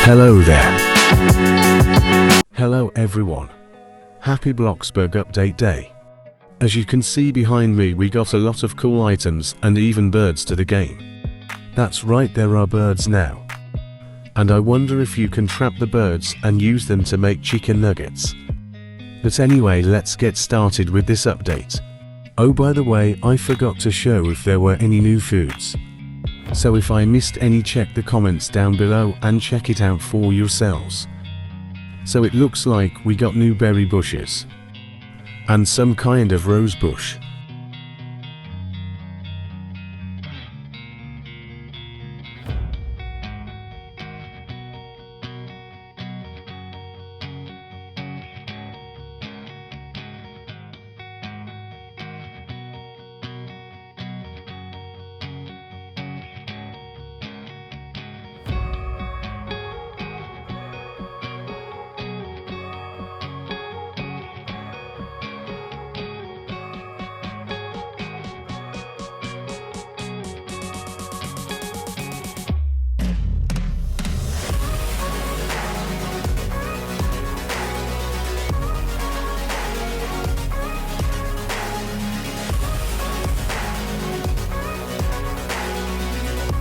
Hello there. Hello everyone. Happy Bloxburg update day. As you can see behind me, we got a lot of cool items and even birds to the game. That's right, there are birds now. And I wonder if you can trap the birds and use them to make chicken nuggets. But anyway, let's get started with this update. Oh, by the way, I forgot to show if there were any new foods. So if I missed any, check the comments down below and check it out for yourselves. So it looks like we got new berry bushes. And some kind of rose bush.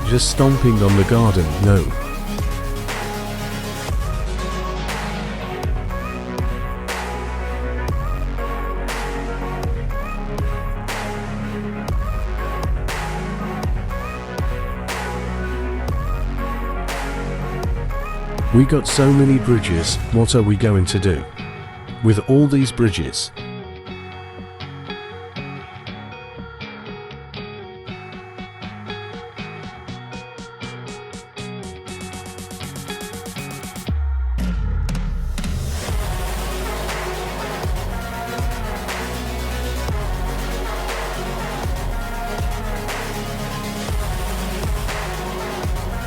Just stomping on the garden, no. We got so many bridges, what are we going to do with all these bridges?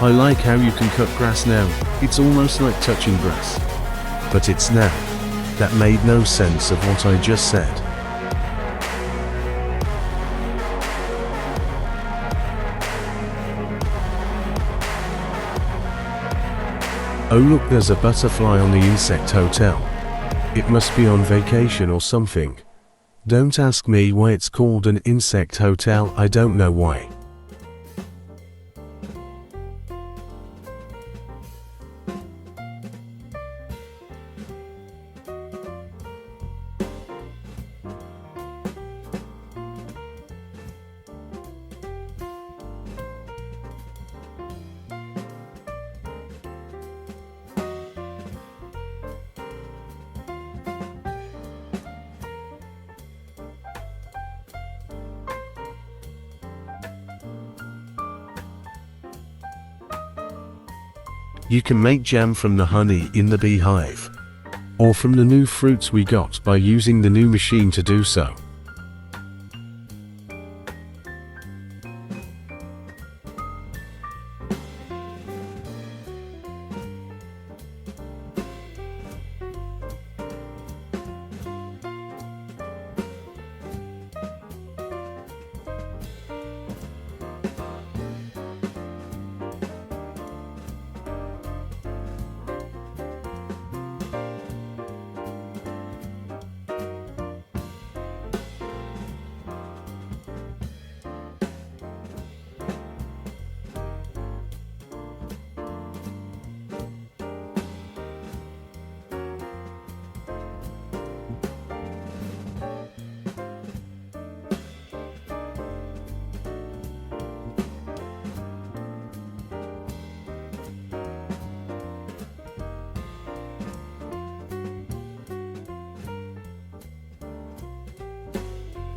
I like how you can cut grass now. It's almost like touching grass. But it's now. That made no sense of what I just said. Oh look, there's a butterfly on the insect hotel. It must be on vacation or something. Don't ask me why it's called an insect hotel, I don't know why. You can make jam from the honey in the beehive, or from the new fruits we got by using the new machine to do so.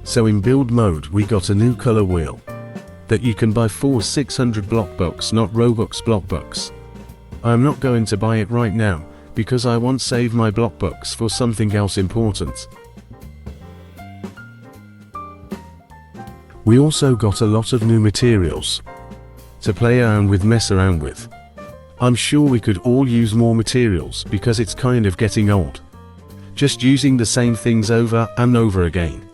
So in build mode we got a new color wheel that you can buy for 600 Bloxbucks, not Robux Bloxbucks. I'm not going to buy it right now because I want to save my Bloxbucks for something else important. We also got a lot of new materials to play around with, mess around with. I'm sure we could all use more materials because it's kind of getting old. Just using the same things over and over again.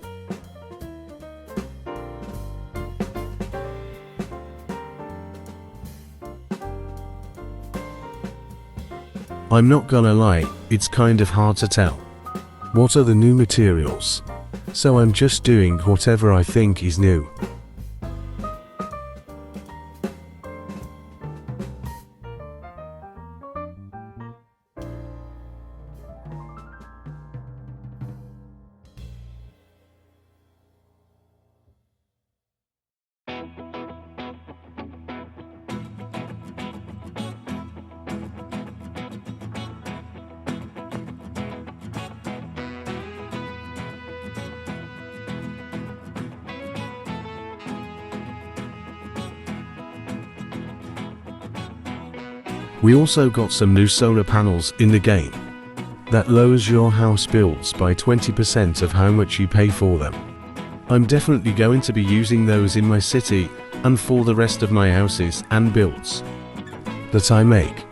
I'm not gonna lie, it's kind of hard to tell. What are the new materials? So I'm just doing whatever I think is new. We also got some new solar panels in the game. That lowers your house bills by 20% of how much you pay for them. I'm definitely going to be using those in my city and for the rest of my houses and builds that I make.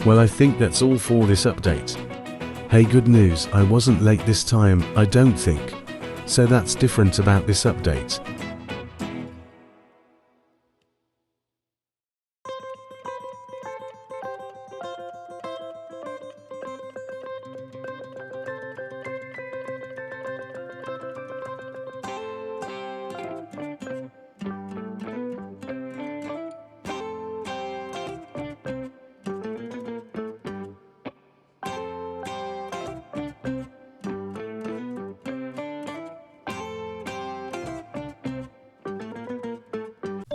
Well, I think that's all for this update. Hey, good news, I wasn't late this time, I don't think. So that's different about this update.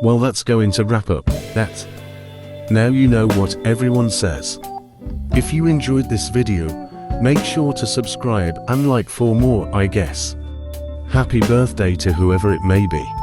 Well, that's going to wrap up that. Now you know what everyone says. If you enjoyed this video, make sure to subscribe and like for more, I guess. Happy birthday to whoever it may be.